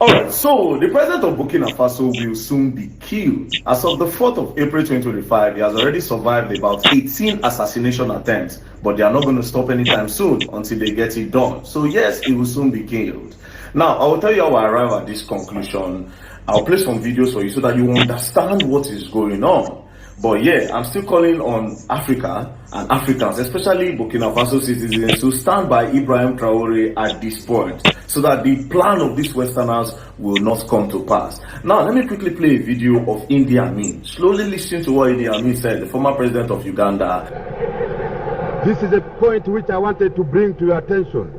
Alright, so the president of Burkina Faso will soon be killed. As of the 4th of April 2025, he has already survived about 18 assassination attempts, but they are not going to stop anytime soon until they get it done. So yes, he will soon be killed. Now, I will tell you how I arrive at this conclusion. I'll play some videos for you so that you understand what is going on. But yeah, I'm still calling on Africa and Africans, especially Burkina Faso citizens, to stand by Ibrahim Traoré at this point, so that the plan of these Westerners will not come to pass. Now, let me quickly play a video of Idi Amin. Slowly listen to what Idi Amin said, the former president of Uganda. This is a point which I wanted to bring to your attention.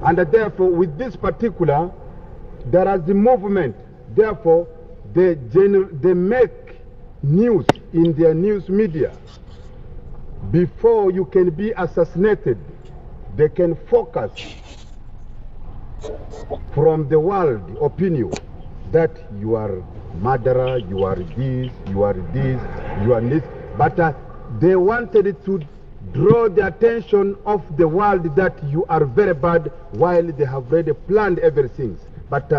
And therefore, with this particular, there is the movement. Therefore, they make news in their news media. Before you can be assassinated, they can focus from the world opinion that you are murderer, you are this, you are this, you are this. But they wanted to draw the attention of the world that you are very bad, while they have already planned everything. But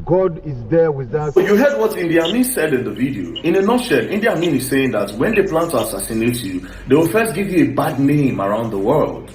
God is there with us. So you heard what Idi Amin said in the video. In a nutshell, Idi Amin is saying that when they plan to assassinate you, they will first give you a bad name around the world.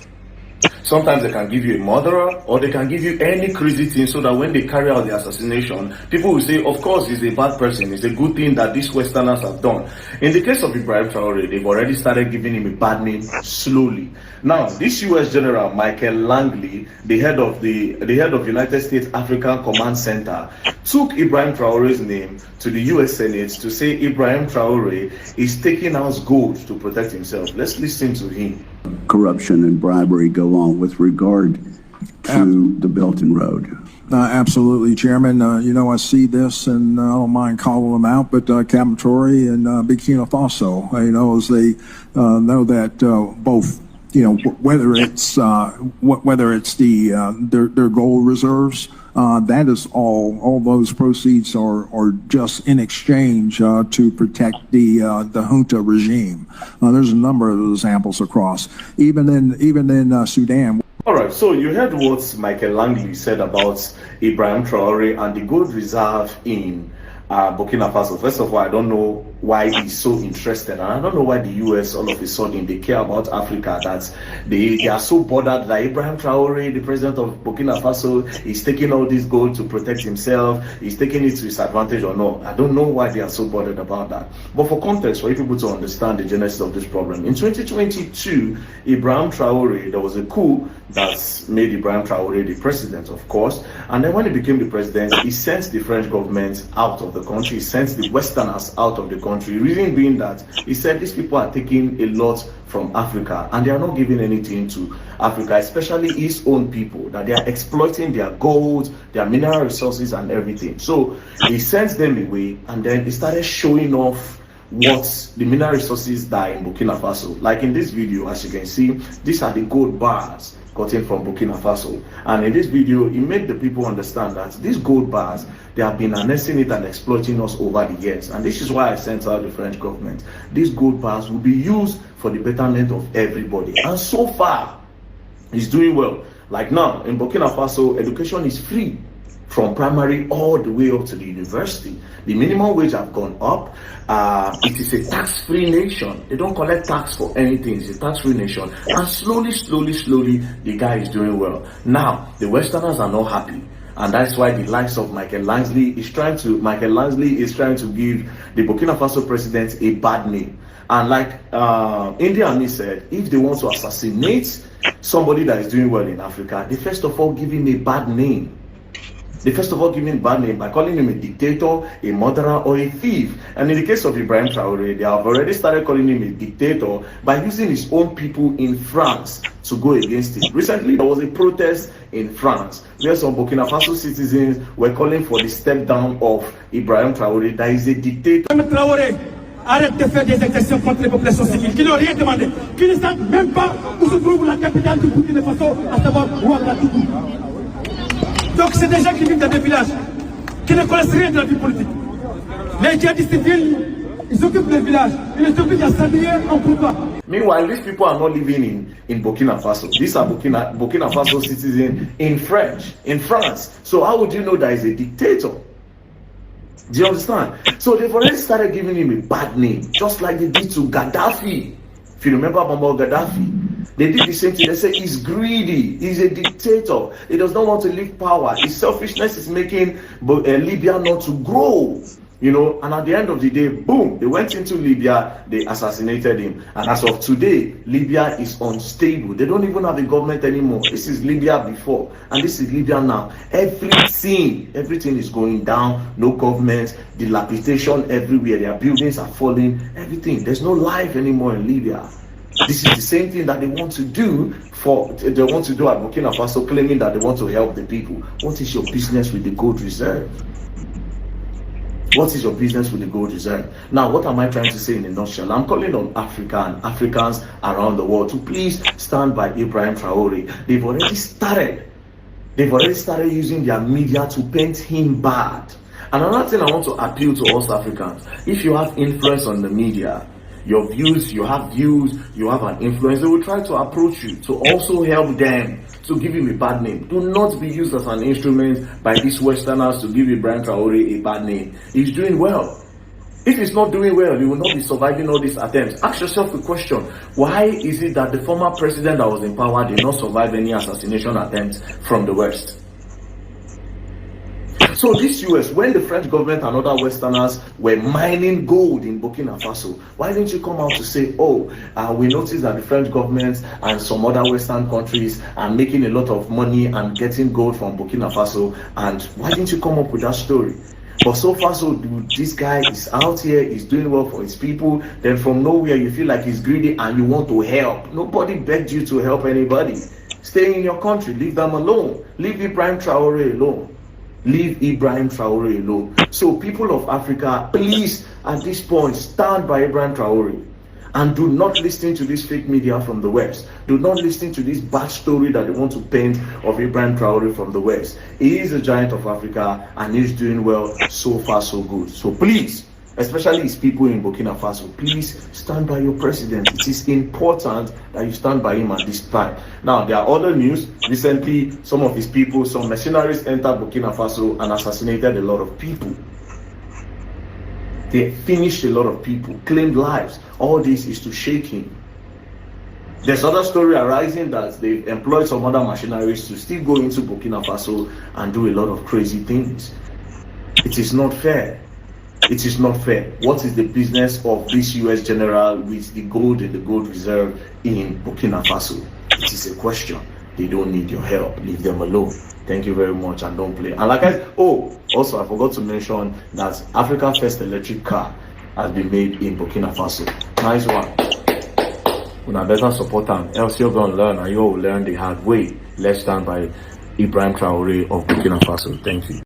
Sometimes they can give you a murderer, or they can give you any crazy thing, so that when they carry out the assassination, people will say, of course, he's a bad person. It's a good thing that these Westerners have done. In the case of Ibrahim Traoré, they've already started giving him a bad name slowly. Now, this US General Michael Langley, the head of United States African Command Center, took Ibrahim Traoré's name to the US Senate to say Ibrahim Traoré is taking out gold to protect himself. Let's listen to him. Corruption and bribery go on with regard to the Belt and Road. Absolutely, Chairman. I see this, and I don't mind calling them out, but Captain Traoré and Burkina Faso, as they know that both, whether it's their gold reserves, that is all those proceeds are just in exchange to protect the junta regime. There's a number of examples across, even in Sudan. All right, so you heard what Michael Langley said about Ibrahim Traoré and the gold reserve in Burkina Faso. First of all, I don't know why he's so interested, and I don't know why the US all of a sudden they care about Africa, that they are so bothered that Ibrahim Traoré, the president of Burkina Faso, is taking all this gold to protect himself, he's taking it to his advantage or not. I don't know why they are so bothered about that. But for context, for you people to understand the genesis of this problem, in 2022, Ibrahim Traoré, there was a coup that made Ibrahim Traoré the president, of course, and then when he became the president, he sent the French government out of the country, he sent the Westerners out of the country. Reason being that he said these people are taking a lot from Africa and they are not giving anything to Africa, especially his own people, that they are exploiting their gold, their mineral resources and everything. So he sent them away, and then he started showing off what the mineral resources that are in Burkina Faso. Like in this video, as you can see, these are the gold bars gotten from Burkina Faso, and in this video he made the people understand that these gold bars, they have been harnessing it and exploiting us over the years, and this is why I sent out the French government. These gold bars will be used for the betterment of everybody, and so far it's doing well. Like now in Burkina Faso, education is free from primary all the way up to the university. The minimum wage have gone up. It is a tax-free nation. They don't collect tax for anything. It's a tax-free nation. And slowly, the guy is doing well. Now, the Westerners are not happy. And that's why the likes of Michael Langley is trying to give the Burkina Faso president a bad name. And like Idi Amin said, if they want to assassinate somebody that is doing well in Africa, they first of all give him a bad name. They first of all give him a bad name by calling him a dictator, a murderer, or a thief. And in the case of Ibrahim Traoré, they have already started calling him a dictator by using his own people in France to go against him. Recently, there was a protest in France where some Burkina Faso citizens were calling for the step down of Ibrahim Traoré, that is a dictator. Traoré, arrête de faire des exactions contre les populations civiles qui n'ont rien demandé, qui ne savent même pas où se trouve la capitale du Burkina Faso, à savoir Ouagadougou. Donc c'est des gens qui vivent dans des villages, qui ne connaissent rien de la vie politique. Les djihadistes viennent, ils occupent les villages, ils les obligent à s'habiller en pourquoi. Meanwhile, these people are not living in Burkina Faso. These are Burkina Faso citizens in France. So how would you know that he's a dictator? Do you understand? So they've already started giving him a bad name, just like they did to Gaddafi. If you remember Gaddafi, they did the same thing. They say he's greedy, he's a dictator, he does not want to leave power. His selfishness is making Libya not to grow. You know, and at the end of the day, boom, they went into Libya, they assassinated him. And as of today, Libya is unstable. They don't even have a government anymore. This is Libya before, and this is Libya now. Everything is going down, no government, dilapidation everywhere. Their buildings are falling, everything. There's no life anymore in Libya. This is the same thing that they want to do at Burkina Faso, claiming that they want to help the people. What is your business with the gold reserve? What is your business with the gold reserve? Now, what am I trying to say in a nutshell? I'm calling on Africa and Africans around the world to please stand by Ibrahim Traoré. They've already started using their media to paint him bad. And another thing I want to appeal to us Africans: if you have influence on the media, you have an influence, they will try to approach you to also help them to give him a bad name. Do not be used as an instrument by these Westerners to give Ibrahim Traoré a bad name. He's doing well. If he's not doing well, he will not be surviving all these attempts. Ask yourself the question: why is it that the former president that was in power did not survive any assassination attempts from the West? So this US, when the French government and other Westerners were mining gold in Burkina Faso, why didn't you come out to say, we noticed that the French government and some other Western countries are making a lot of money and getting gold from Burkina Faso, and why didn't you come up with that story? But so far, so this guy is out here, he's doing well for his people, then from nowhere you feel like he's greedy and you want to help. Nobody begged you to help anybody. Stay in your country, leave them alone. Leave Ibrahim Traoré alone. Leave Ibrahim Traoré alone. So people of Africa, please at this point stand by Ibrahim Traoré and do not listen to this fake media from the West. Do not listen to this bad story that they want to paint of Ibrahim Traoré from the West. He is a giant of Africa and he's doing well. So far so good. So please, especially his people in Burkina Faso, please stand by your president. It is important that you stand by him at this time. Now, there are other news. Recently, some of his people, some mercenaries entered Burkina Faso and assassinated a lot of people. They finished a lot of people, claimed lives. All this is to shake him. There's other story arising that they've employed some other mercenaries to still go into Burkina Faso and do a lot of crazy things. It is not fair. It is not fair. What is the business of this US general with the gold and the gold reserve in Burkina Faso? It is a question. They don't need your help. Leave them alone. Thank you very much, and don't play. And like also I forgot to mention that Africa First electric car has been made in Burkina Faso. Nice one. Una better support them, else you're gonna learn, and you will learn the hard way. Let's stand by Ibrahim Traoré of Burkina Faso. Thank you.